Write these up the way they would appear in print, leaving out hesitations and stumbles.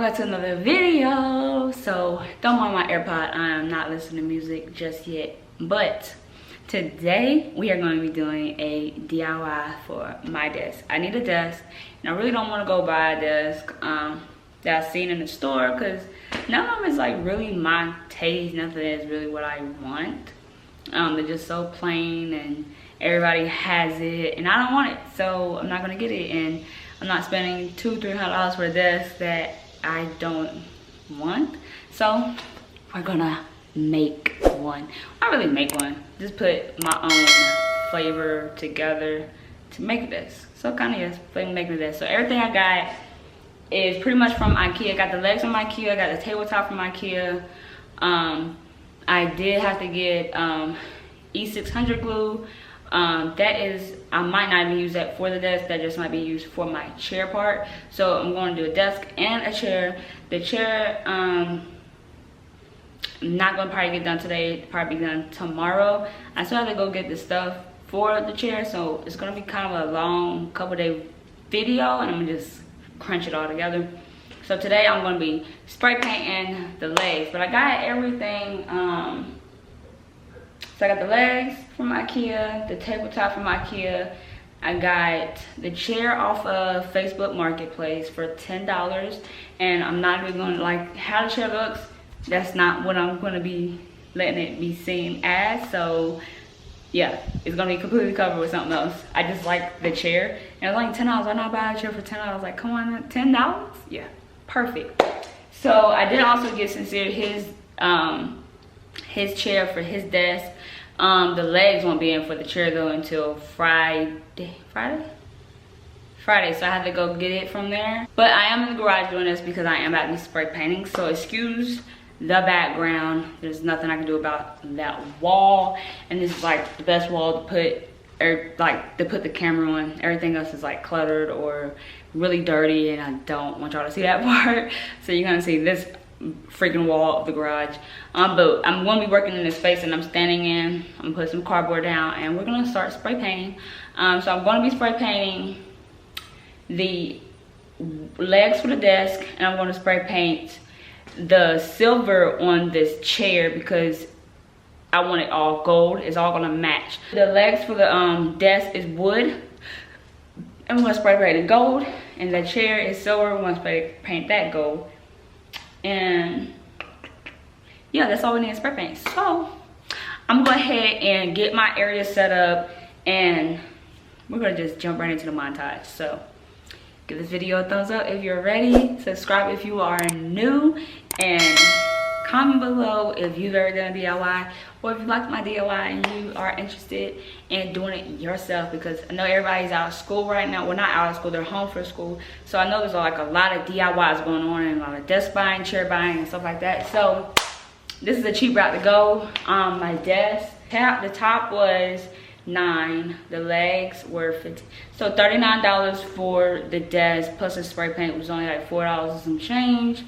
back to another video. So don't mind my AirPod, I am not listening to music just yet, but today we are going to be doing a DIY for my desk. I need a desk and I really don't want to go buy a desk that I've seen in the store, because none of them is like really my taste. Nothing is really what I want. They're just so plain and everybody has it and I don't want it, so I'm not gonna get it. And I'm not spending $200-300 for a desk that I don't want. So we're gonna make one. Not really make one, just put my own flavor together to make a desk. So kind of yes, making a desk. So everything I got is pretty much from Ikea. I got the legs from Ikea, I got the tabletop from Ikea. I did have to get E600 glue. That is, I might not even use that for the desk, that just might be used for my chair part. So I'm going to do a desk and a chair. The chair, I'm not going to probably get done today, probably be done tomorrow. I still have to go get the stuff for the chair, so it's going to be kind of a long couple day video and I'm going to just crunch it all together. So today I'm going to be spray painting the legs, but I got everything. So I got the legs from Ikea, the tabletop from Ikea. I got the chair off of Facebook Marketplace for $10. And I'm not even gonna, like how the chair looks, that's not what I'm gonna be letting it be seen as. So yeah, it's gonna be completely covered with something else. I just like the chair. And it was like $10. Why not buy a chair for $10? I was like, come on, $10? Yeah, perfect. So I did also get Sincere his chair for his desk. The legs won't be in for the chair though until Friday. So I had to go get it from there. But I am in the garage doing this because I am about to be spray painting, so excuse the background. There's nothing I can do about that wall, and this is like the best wall to put, or like to put the camera on. Everything else is like cluttered or really dirty, and I don't want y'all to see that part. So you're gonna see this freaking wall of the garage. But I'm gonna be working in this space and I'm standing in. I'm gonna put some cardboard down and we're gonna start spray painting. So I'm gonna be spray painting the legs for the desk, and I'm gonna spray paint the silver on this chair because I want it all gold. It's all gonna match. The legs for the desk is wood, and we're gonna spray paint it gold, and the chair is silver. We're gonna spray paint that gold. And yeah, that's all we need to spray paint. So I'm gonna go ahead and get my area set up and we're gonna just jump right into the montage. So give this video a thumbs up if you're ready, subscribe if you are new, and comment below if you've ever done a DIY or if you like my DIY and you are interested in doing it yourself, because I know everybody's out of school right now. Well, not out of school, they're home for school. So I know there's like a lot of DIYs going on and a lot of desk buying, chair buying and stuff like that. So this is a cheap route to go. My desk, the top was $9, the legs were $15. So $39 for the desk plus the spray paint was only like $4 and some change.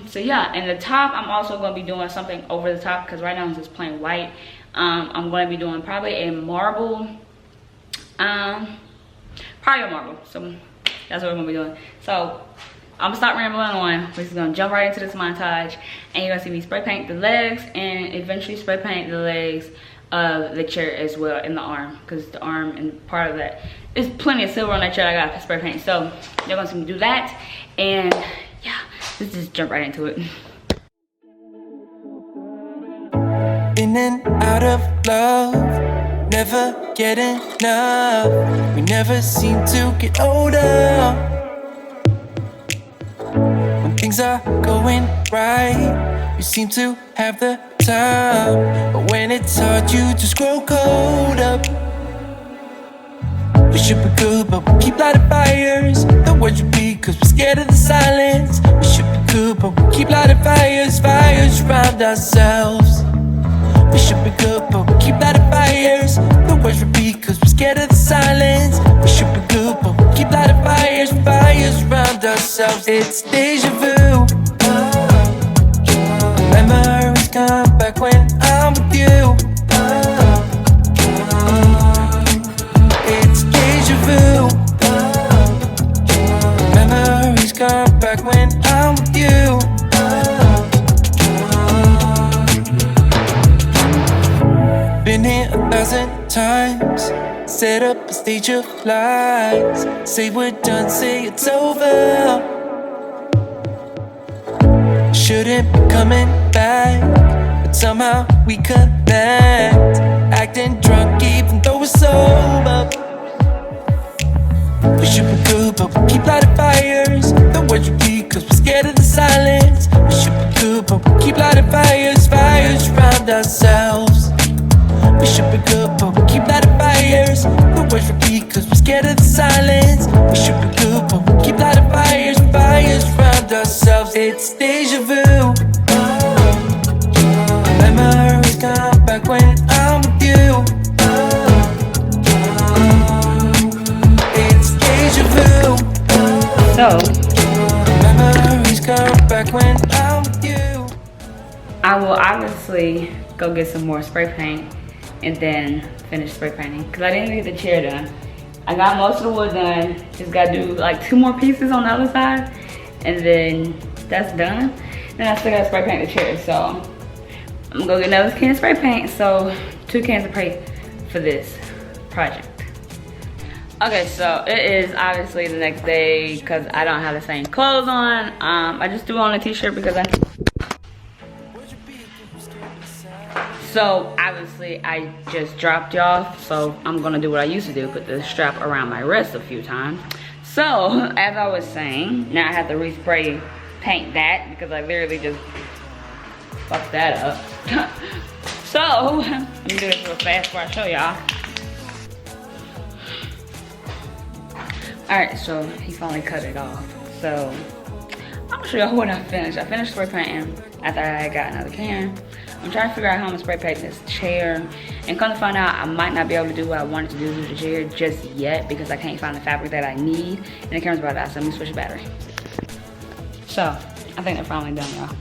So yeah, and the top I'm also going to be doing something over the top because right now it's just plain white. I'm going to be doing probably a marble, so that's what we're going to be doing. So I'm gonna stop rambling on. We're just gonna jump right into this montage and you're gonna see me spray paint the legs and eventually spray paint the legs of the chair as well, in the arm, because the arm and part of that, there's plenty of silver on that chair I got to spray paint. So you're gonna see me do that, and yeah, let's just jump right into it. In and out of love, never get enough. We never seem to get older. When things are going right, you seem to have the time, but when it's hard, you just grow cold up. We should be good, but we keep lighting fires. The words repeat, cause we're scared of the silence. We should be good, but we keep lighting fires, fires around ourselves. We should be good, but we keep lighting fires. The words repeat, cause we're scared of the silence. We should be good, but we keep lighting fires, fires around ourselves. It's deja vu. Memories come back when I'm with you. It's deja vu. Memories come back when I'm it 1,000 times. Set up a stage of lies. Say we're done, say it's over. Shouldn't be coming back, but somehow we connect. Acting drunk even though we're sober. We should be good, but we keep lighting fires. The words repeat cause we're scared of the silence. We should be good, but we keep lighting fires. Fires around ourselves. We should be good, but we keep lighting fires. The words repeat cause we're scared of the silence. We should be good, but we keep lighting fires. Fires around ourselves. It's deja vu. Memories come back when I'm with you. It's deja vu. So Memories come back when I'm with you. I will obviously go get some more spray paint and then finish spray painting because I didn't get the chair done. I got most of the wood done. Just gotta do like 2 more pieces on the other side and then that's done. Then I still gotta spray paint the chair. So I'm gonna go get another can of spray paint. So 2 cans of paint for this project. Okay, so it is obviously the next day because I don't have the same clothes on. I just threw on a t-shirt because so obviously I just dropped y'all, so I'm gonna do what I used to do, put the strap around my wrist a few times. So as I was saying, now I have to respray paint that because I literally just fucked that up. So let me do this real fast before I show y'all. Alright, so he finally cut it off. So I'll show y'all what I finished. I finished spray painting after I got another can. I'm trying to figure out how I'm gonna spray paint this chair. And come to find out, I might not be able to do what I wanted to do to the chair just yet because I can't find the fabric that I need. And the camera's about to die, so let me switch the battery. So, I think they're finally done, y'all.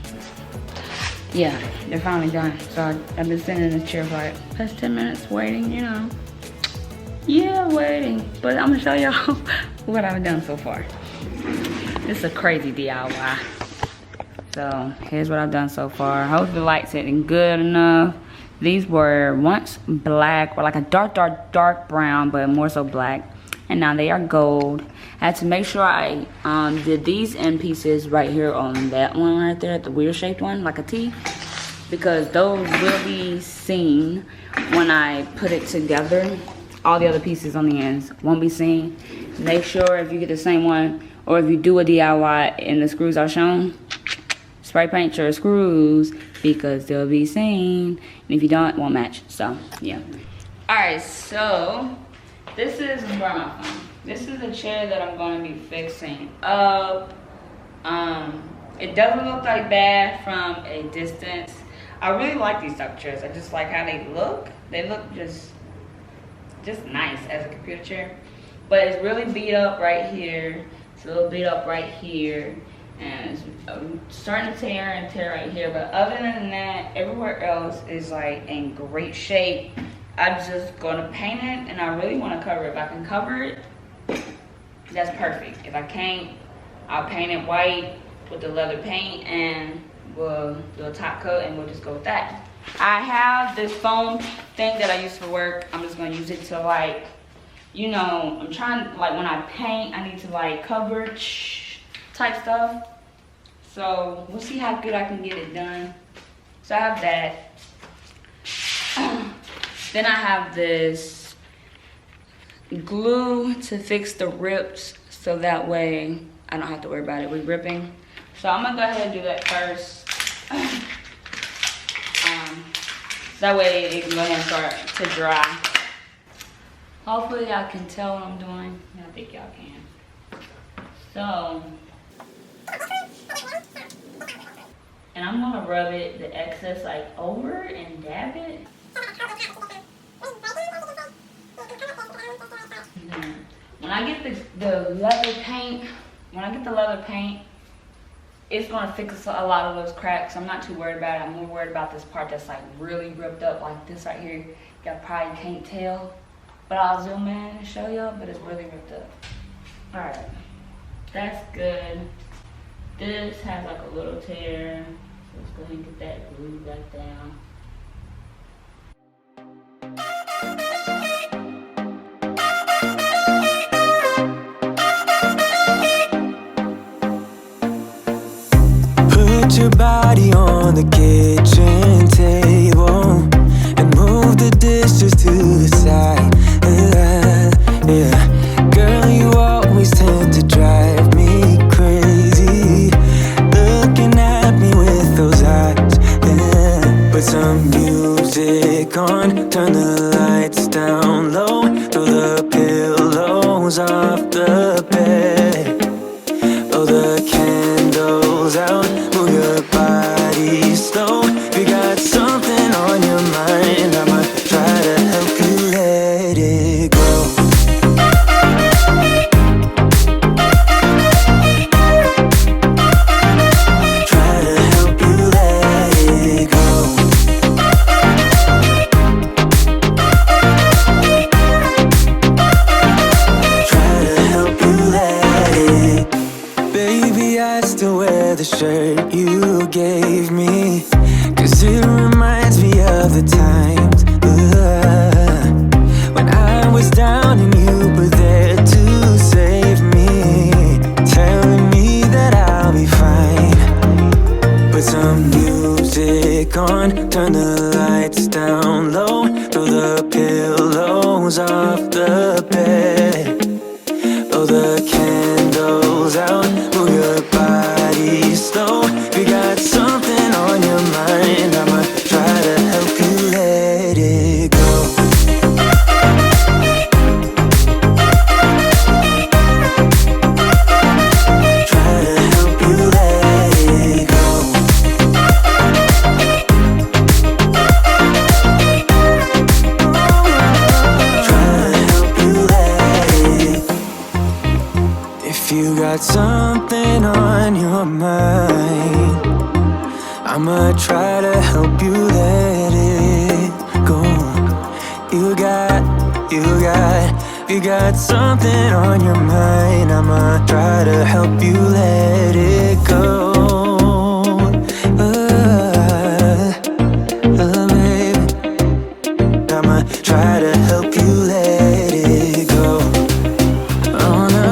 Yeah, they're finally done. So I've been sitting in the chair for like past 10 minutes waiting, you know. Yeah, waiting. But I'm gonna show y'all what I've done so far. This is a crazy DIY. So here's what I've done so far. Hopefully the light's hitting good enough. These were once black or like a dark brown, but more so black. And now they are gold. I had to make sure I did these end pieces right here on that one right there, the weird shaped one, like a T. Because those will be seen when I put it together. All the other pieces on the ends won't be seen. Make sure if you get the same one or if you do a DIY and the screws are shown, spray paint your screws because they'll be seen. And if you don't, it won't match. So, yeah. Alright, so this is where am I from? This is the chair that I'm going to be fixing up. It doesn't look like bad from a distance. I really like these type of chairs. I just like how they look. They look just nice as a computer chair. But it's really beat up right here. It's a little beat up right here. And it's starting to tear right here. But other than that, everywhere else is like in great shape. I'm just gonna paint it and I really want to cover it. If I can cover it, that's perfect. If I can't, I'll paint it white with the leather paint and we'll do a top coat and we'll just go with that. I have this foam thing that I use for work. I'm just gonna use it to like, you know, I'm trying to, like when I paint, I need to like cover type stuff. So we'll see how good I can get it done. So I have that. Then I have this glue to fix the rips so that way I don't have to worry about it re-ripping. So I'm gonna go ahead and do that first. That way it can go ahead and start to dry. Hopefully y'all can tell what I'm doing. I think y'all can. So, and I'm gonna rub it, the excess like over and dab it. When I get the leather paint, it's gonna fix a lot of those cracks. I'm not too worried about it. I'm more worried about this part that's like really ripped up like this right here. Y'all probably can't tell, but I'll zoom in and show y'all, but it's really ripped up. All right, that's good. This has like a little tear. So let's go ahead and get that glued back down. the kitchen table and move the dishes to the side. Yeah, girl, you always tend to drive me crazy, looking at me with those eyes. Yeah, put some music on, turn the lights down low, throw the pillows off the bed, blow the candles out, move your body slow. If you got something on your mind, I'ma try to help you let it go. Try to help you let it go. Try to help you let it. Baby, I still wear the shirt you gave me, 'cause it reminds me of the times when I was down and you were there to save me, telling me that I'll be fine. Put some music on, turn the lights down low, throw the pillows off the bed, blow the candles out, move your body slow. If you got something on your mind, I'ma try to help you let it go. Try to help you let it go. Try to help you let it. If you got something on your mind, I'ma try to help you let it go. You got something on your mind, I'ma try to help you let it go. Baby, I'ma try to help you let it go. Oh no.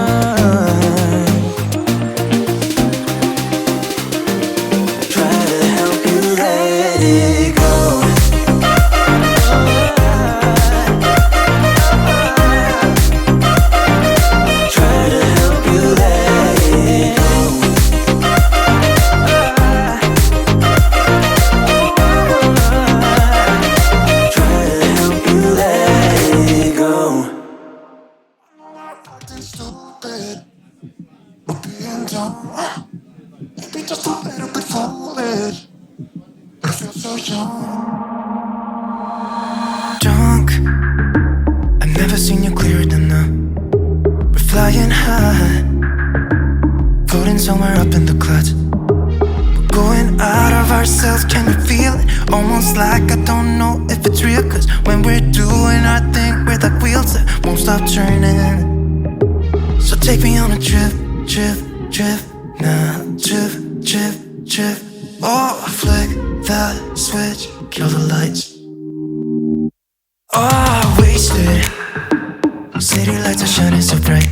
Try to help you let it go. Try to help you let it go. Try to help you let it go. Acting stupid, we're being dumb. Maybe just a little bit foolish, but I feel so young. Drunk, I've never seen you clearer than now. We're flying high, floating somewhere up in the clouds. We're going out of ourselves, can you feel it? Almost like I don't know if it's real, 'cause when we're doing our thing, we're like wheels that won't stop turning. So take me on a trip, now, trip. Oh, flick that switch, kill the lights. Oh, wasted. City lights are shining so bright.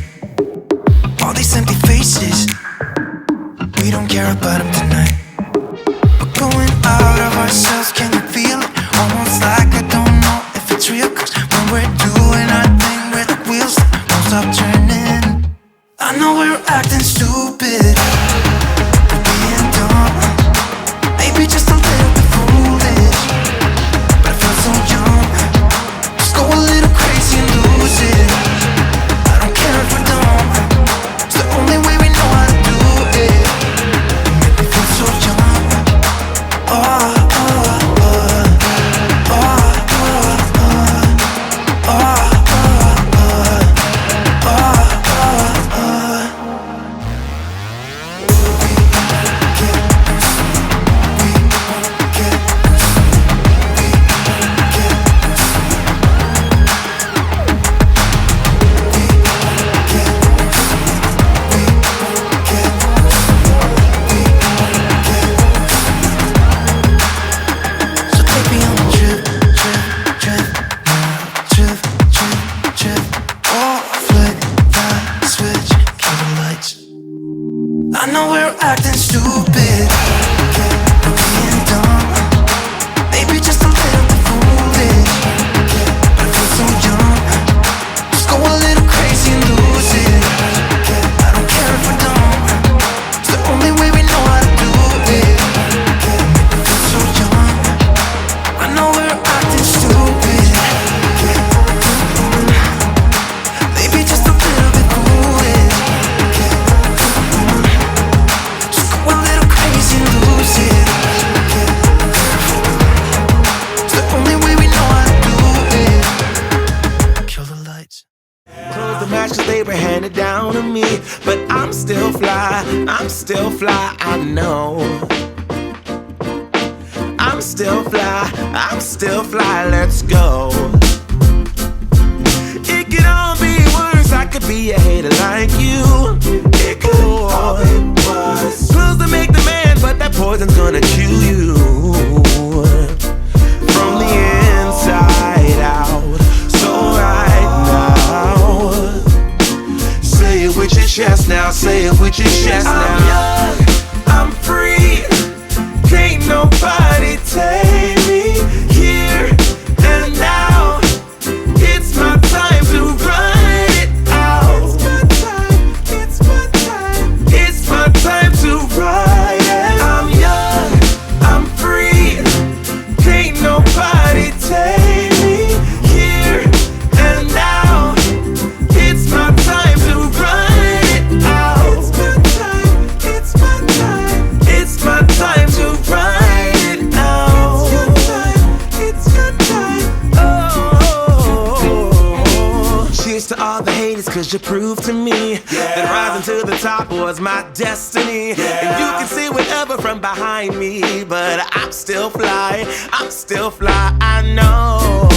All these empty faces, we don't care about them tonight. We're going out of ourselves, can you feel it? Almost like I don't know if it's real, 'cause when we're doing our thing, we're the wheels that won't stop turning. I know we're acting stupid, we're being dumb, maybe just a little bit foolish, but I feel so young. Just go a little crazy and lose it. I don't care if we're dumb, it's the only way we know how to do it. You make me feel so young. Oh, I know we're acting stupid, we're being dumb. they were handed down to me. But I'm still fly, I know. I'm still fly, let's go. It could all be worse, I could be a hater like you. It could all be worse. Pills to make the man, but that poison's gonna chew you from the inside out. So right now, say it with your chest now, say it with your chest now. I'm young, I'm free, can't nobody take me here and now. It's my time to run it out. It's my time to ride it. I'm young, I'm free, can't nobody take me here and now. It's my time to run it out. It's my time to ride it out. It's your time. Oh, cheers to all the haters, cause you proved to me that rising to the top was my destiny. And you can see whatever from behind me, but I'm still fly, I know.